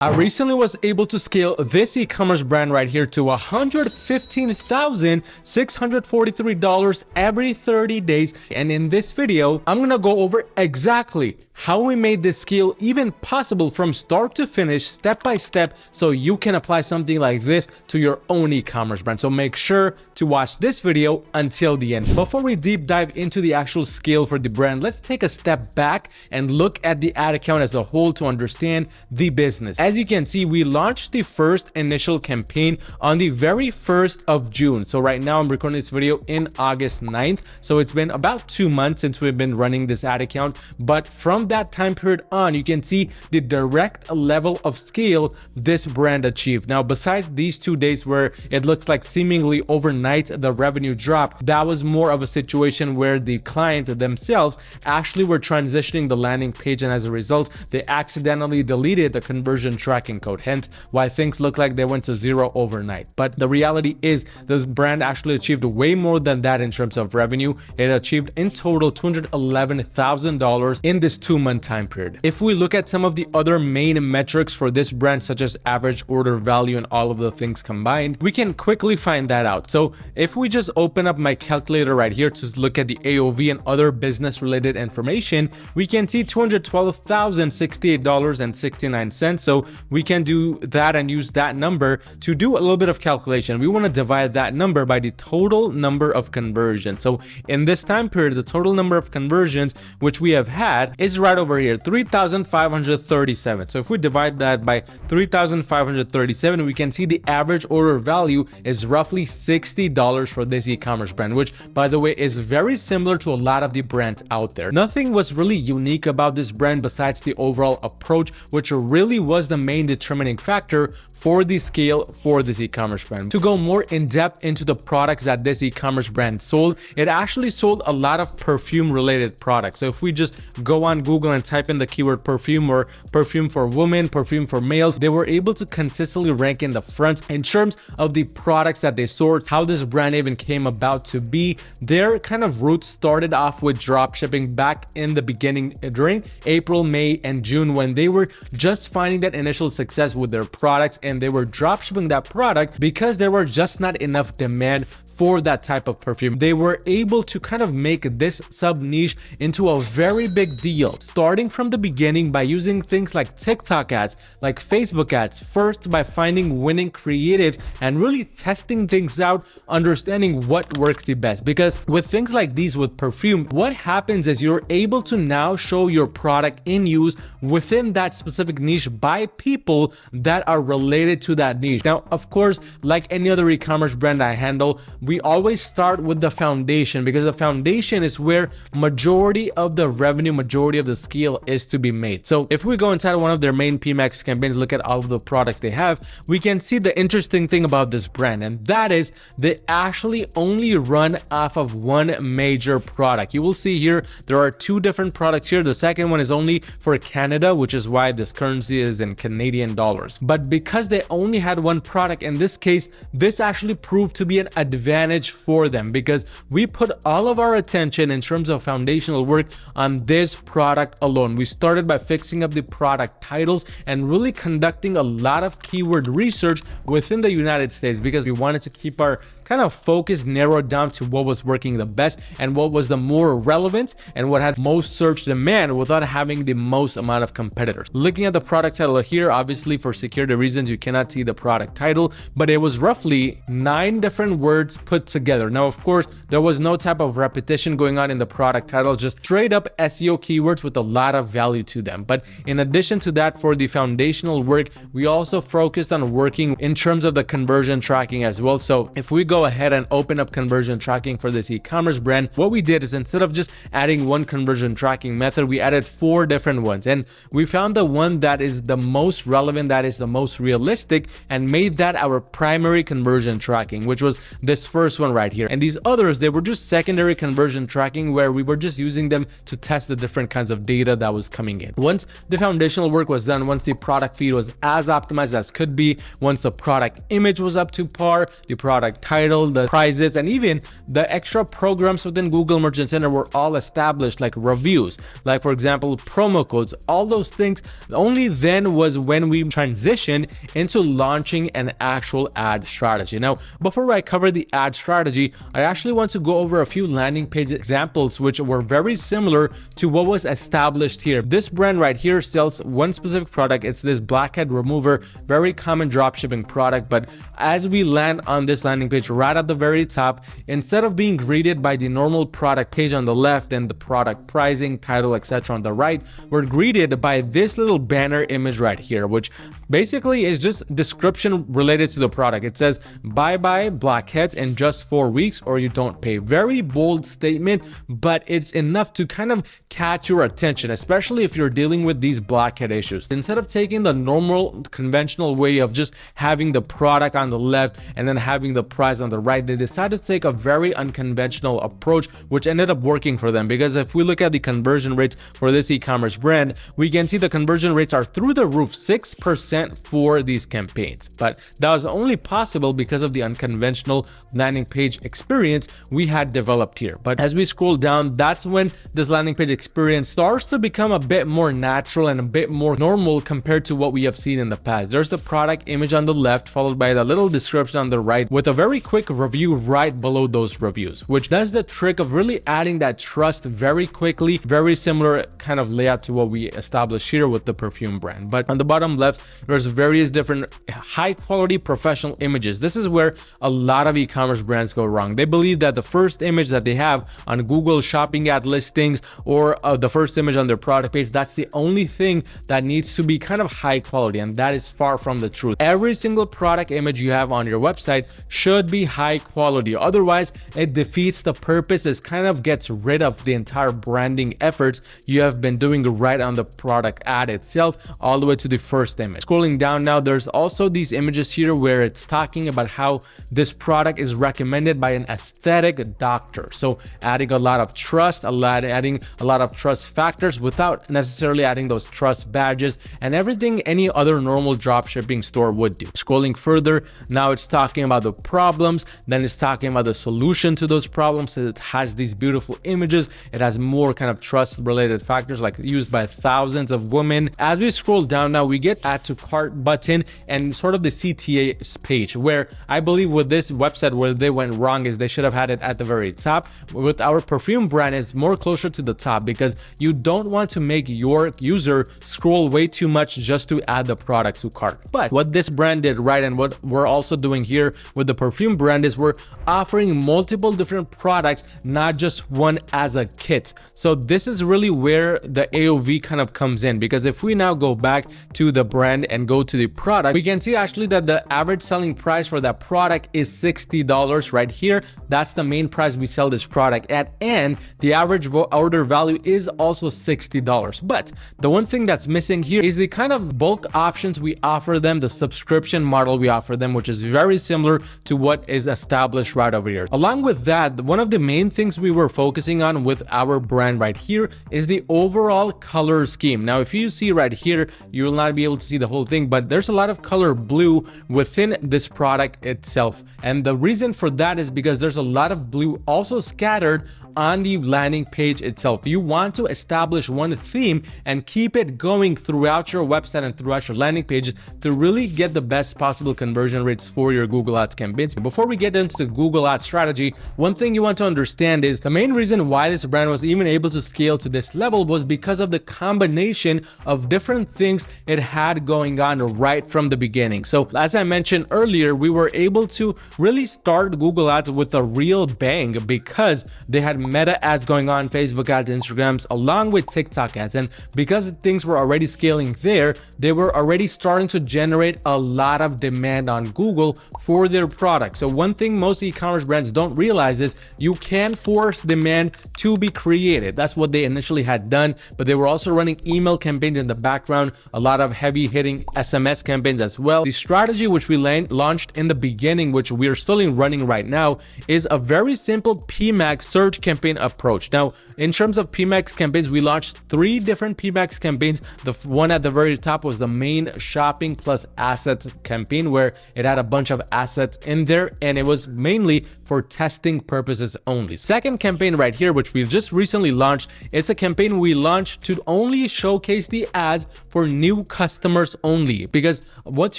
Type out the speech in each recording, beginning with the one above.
I recently was able to scale this e-commerce brand right here to $115,643 every 30 days. And in this video, I'm gonna go over exactly how we made this scale even possible from start to finish, step by step, so you can apply something like this to your own e-commerce brand. So make sure to watch this video until the end. Before we deep dive into the actual scale for the brand, let's take a step back and look at the ad account as a whole to understand the business. As you can see, we launched the first initial campaign on the very 1st of June. So right now I'm recording this video in August 9th. So it's been about 2 months since we've been running this ad account. But from that time period on, you can see the direct level of scale this brand achieved. Now, besides these 2 days where it looks like seemingly overnight the revenue dropped, that was more of a situation where the client themselves actually were transitioning the landing page, and as a result, they accidentally deleted the conversion tracking code, hence why things look like they went to zero overnight. But the reality is this brand actually achieved way more than that in terms of revenue. It achieved in total $211,000 in this 2-month time period. If we look at some of the other main metrics for this brand, such as average order value and all of the things combined, we can quickly find that out. So if we just open up my calculator right here to look at the AOV and other business related information, we can see $212,068.69. So we can do that and use that number to do a little bit of calculation. We want to divide that number by the total number of conversions. So in this time period, the total number of conversions which we have had is right over here, 3,537. So if we divide that by 3,537, we can see the average order value is roughly $60 for this e-commerce brand, which by the way is very similar to a lot of the brands out there. Nothing was really unique about this brand besides the overall approach, which really was the main determining factor for the scale for this e-commerce brand. To go more in depth into the products that this e-commerce brand sold, it actually sold a lot of perfume related products. So if we just go on Google and type in the keyword perfume or perfume for women, perfume for males, they were able to consistently rank in the front in terms of the products that they sourced, how this brand even came about to be. Their kind of roots started off with drop shipping back in the beginning during April, May, and June, when they were just finding that initial success with their products, and they were drop shipping that product because there were just not enough demand for that type of perfume. They were able to kind of make this sub niche into a very big deal, starting from the beginning by using things like TikTok ads, like Facebook ads, first by finding winning creatives and really testing things out, understanding what works the best. Because with things like these with perfume, what happens is you're able to now show your product in use within that specific niche by people that are related to that niche. Now, of course, like any other e-commerce brand I handle, we always start with the foundation, because the foundation is where majority of the revenue, majority of the scale is to be made. So if we go inside one of their main PMAX campaigns, look at all of the products they have, we can see the interesting thing about this brand, and that is they actually only run off of one major product. You will see here there are 2 different products here. The second one is only for Canada, which is why this currency is in Canadian dollars. But because they only had one product, in this case, this actually proved to be an advantage for them, because we put all of our attention in terms of foundational work on this product alone. We started by fixing up the product titles and really conducting a lot of keyword research within the United States, because we wanted to keep our kind of focus narrowed down to what was working the best and what was the more relevant and what had most search demand without having the most amount of competitors. Looking at the product title here, obviously for security reasons you cannot see the product title, but it was roughly 9 different words put together. Now, of course, there was no type of repetition going on in the product title, just straight up SEO keywords with a lot of value to them. But in addition to that, for the foundational work, we also focused on working in terms of the conversion tracking as well. So if we go ahead and open up conversion tracking for this e-commerce brand, what we did is instead of just adding one conversion tracking method, we added 4 different ones, and we found the one that is the most relevant, that is the most realistic, and made that our primary conversion tracking, which was this first one right here. And these others, they were just secondary conversion tracking, where we were just using them to test the different kinds of data that was coming in. Once the foundational work was done, once the product feed was as optimized as could be, once the product image was up to par, the product title title, the prizes, and even the extra programs within Google Merchant Center were all established, like reviews, like for example, promo codes, all those things. Only then was when we transitioned into launching an actual ad strategy. Now, before I cover the ad strategy, I actually want to go over a few landing page examples which were very similar to what was established here. This brand right here sells one specific product. It's this blackhead remover, very common dropshipping product. But as we land on this landing page right at the very top, instead of being greeted by the normal product page on the left and the product pricing, title, etc. on the right, we're greeted by this little banner image right here, which basically is just description related to the product. It says, bye bye blackheads in just 4 weeks or you don't pay. Very bold statement, but it's enough to kind of catch your attention, especially if you're dealing with these blackhead issues. Instead of taking the normal conventional way of just having the product on the left and then having the price on the right, they decided to take a very unconventional approach, which ended up working for them. Because if we look at the conversion rates for this e-commerce brand, we can see the conversion rates are through the roof, 6% for these campaigns. But that was only possible because of the unconventional landing page experience we had developed here. But as we scroll down, that's when this landing page experience starts to become a bit more natural and a bit more normal compared to what we have seen in the past. There's the product image on the left, followed by the little description on the right with a very quick review right below those reviews, which does the trick of really adding that trust very quickly. Very similar kind of layout to what we established here with the perfume brand. But on the bottom left, there's various different high quality professional images. This is where a lot of e-commerce brands go wrong. They believe that the first image that they have on Google shopping ad listings or the first image on their product page, that's the only thing that needs to be kind of high quality, and that is far from the truth. Every single product image you have on your website should be high quality. Otherwise, it defeats the purpose. It kind of gets rid of the entire branding efforts you have been doing right on the product ad itself, all the way to the first image. Scrolling down now, there's also these images here where it's talking about how this product is recommended by an aesthetic doctor. So adding a lot of trust, adding a lot of trust factors without necessarily adding those trust badges and everything any other normal dropshipping store would do. Scrolling further, now it's talking about the problems, then it's talking about the solution to those problems. It has these beautiful images. It has more kind of trust related factors like used by thousands of women. As we scroll down now, we get add to cart button and sort of the CTA page, where I believe with this website where they went wrong is they should have had it at the very top. With our perfume brand, it's more closer to the top because you don't want to make your user scroll way too much just to add the product to cart. But what this brand did right, and what we're also doing here with the perfume brand, is we're offering multiple different products, not just one as a kit. So this is really where the AOV kind of comes in, because if we now go back to the brand and go to the product, we can see actually that the average selling price for that product is $60 right here. That's the main price we sell this product at, and the average order value is also $60. But the one thing that's missing here is the kind of bulk options we offer them, the subscription model we offer them, which is very similar to what is established right over here. Along with that, one of the main things we were focusing on with our brand right here is the overall color scheme. Now, if you see right here, you will not be able to see the whole thing, but there's a lot of color blue within this product itself. And the reason for that is because there's a lot of blue also scattered on the landing page itself. You want to establish one theme and keep it going throughout your website and throughout your landing pages to really get the best possible conversion rates for your Google Ads campaigns. Before we get into the Google Ads strategy, one thing you want to understand is the main reason why this brand was even able to scale to this level was because of the combination of different things it had going on right from the beginning. So as I mentioned earlier, we were able to really start Google Ads with a real bang because they had Meta ads going on, Facebook ads, Instagrams, along with TikTok ads. And because things were already scaling there, they were already starting to generate a lot of demand on Google for their products. So one thing most e-commerce brands don't realize is you can force demand to be created. That's what they initially had done, but they were also running email campaigns in the background, a lot of heavy hitting SMS campaigns as well. The strategy which we launched in the beginning, which we are still running right now, is a very simple PMAX search campaign approach. Now, in terms of PMAX campaigns, we launched 3 different PMAX campaigns. The one at the very top was the main shopping plus assets campaign, where it had a bunch of assets in there here, and it was mainly for testing purposes only. Second campaign right here, which we just recently launched, it's a campaign we launched to only showcase the ads for new customers only. Because what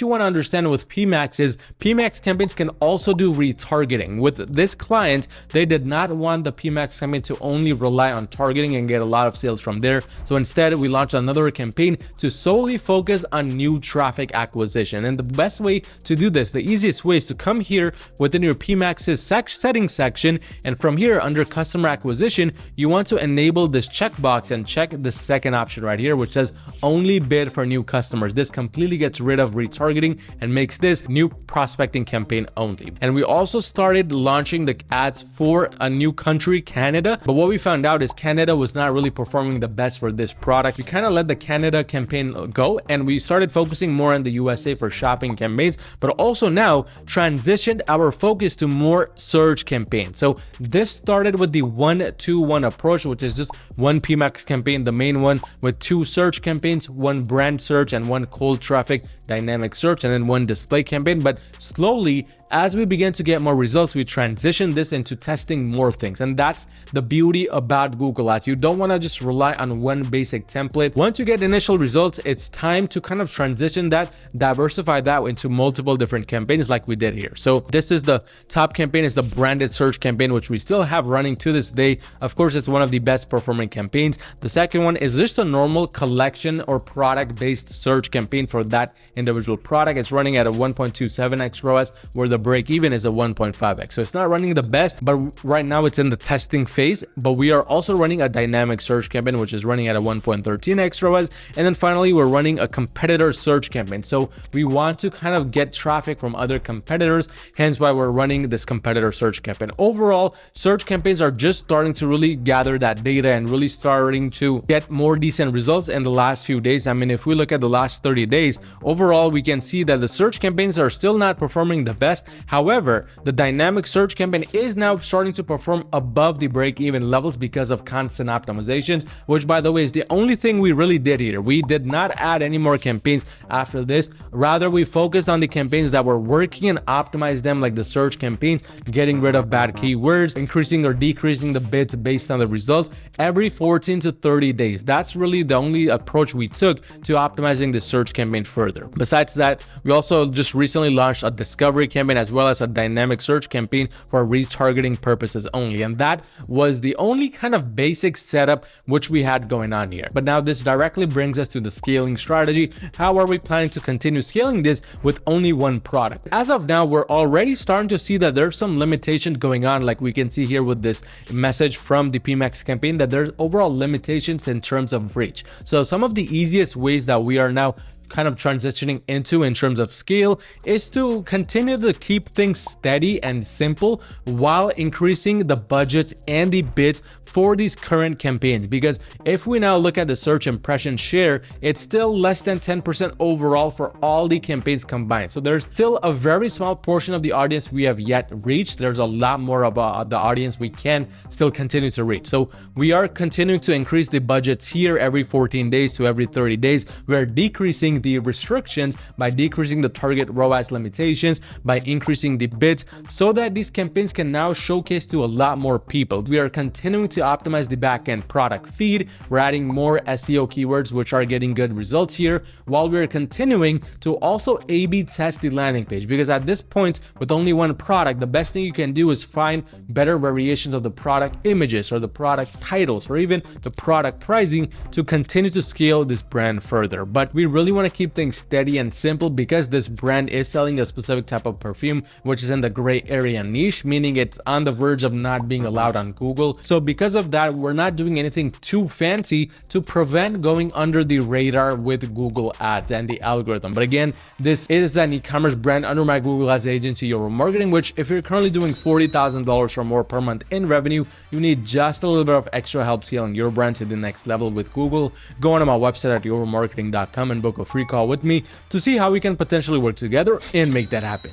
you want to understand with PMAX is PMAX campaigns can also do retargeting. With this client, they did not want the PMAX campaign to only rely on targeting and get a lot of sales from there. So instead, we launched another campaign to solely focus on new traffic acquisition. And the best way to do this, the easiest way, is to come here within your PMAX's settings section, and from here under customer acquisition, you want to enable this checkbox and check the second option right here, which says only bid for new customers. This completely gets rid of retargeting and makes this new prospecting campaign only. And we also started launching the ads for a new country, Canada, but what we found out is Canada was not really performing the best for this product. We kind of let the Canada campaign go, and we started focusing more on the USA for shopping campaigns, but also now transitioned our focus to more search campaigns. So this started with the 1-2-1 approach, which is just one PMAX campaign, the main one, with 2 search campaigns, 1 brand search and 1 cold traffic dynamic search, and then 1 display campaign. But slowly, as we begin to get more results, we transition this into testing more things. And that's the beauty about Google Ads. You don't want to just rely on one basic template. Once you get initial results, it's time to kind of transition that, diversify that into multiple different campaigns like we did here. So this is the top campaign, is the branded search campaign, which we still have running to this day. Of course, it's one of the best performing campaigns. The second one is just a normal collection or product based search campaign for that individual product. It's running at a 1.27x ROAS, where the break even is a 1.5x. So it's not running the best, but right now it's in the testing phase. But we are also running a dynamic search campaign, which is running at a 1.13x ROAS. And then finally, we're running a competitor search campaign. So we want to kind of get traffic from other competitors, hence why we're running this competitor search campaign. Overall, search campaigns are just starting to really gather that data and really starting to get more decent results in the last few days. I mean, if we look at the last 30 days, overall, we can see that the search campaigns are still not performing the best. However, the dynamic search campaign is now starting to perform above the break-even levels because of constant optimizations, which, by the way, is the only thing we really did here. We did not add any more campaigns after this. Rather, we focused on the campaigns that were working and optimized them, like the search campaigns, getting rid of bad keywords, increasing or decreasing the bids based on the results every 14 to 30 days. That's really the only approach we took to optimizing the search campaign further. Besides that, we also just recently launched a discovery campaign as well as a dynamic search campaign for retargeting purposes only. And that was the only kind of basic setup which we had going on here. But now this directly brings us to the scaling strategy. How are we planning to continue scaling this with only one product? As of now, we're already starting to see that there's some limitations going on, like we can see here with this message from the PMAX campaign, that there's overall limitations in terms of reach. So some of the easiest ways that we are now kind of transitioning into in terms of scale is to continue to keep things steady and simple while increasing the budgets and the bids for these current campaigns. Because if we now look at the search impression share, it's still less than 10% overall for all the campaigns combined. So there's still a very small portion of the audience we have yet reached. There's a lot more of the audience we can still continue to reach. So we are continuing to increase the budgets here every 14 days to every 30 days. We're decreasing the restrictions by decreasing the target ROAS limitations, by increasing the bids, so that these campaigns can now showcase to a lot more people. We are continuing to optimize the backend product feed. We're adding more SEO keywords, which are getting good results here, while we're continuing to also A/B test the landing page. Because at this point, with only one product, the best thing you can do is find better variations of the product images or the product titles or even the product pricing to continue to scale this brand further. But we really want to keep things steady and simple because this brand is selling a specific type of perfume, which is in the gray area niche, meaning it's on the verge of not being allowed on Google. So because of that, we're not doing anything too fancy to prevent going under the radar with Google Ads and the algorithm. But again, this is an e-commerce brand under my Google Ads agency, Your Marketing, which if you're currently doing $40,000 or more per month in revenue, you need just a little bit of extra help scaling your brand to the next level with Google. Go onto my website at yourmarketing.com and book a free call with me to see how we can potentially work together and make that happen.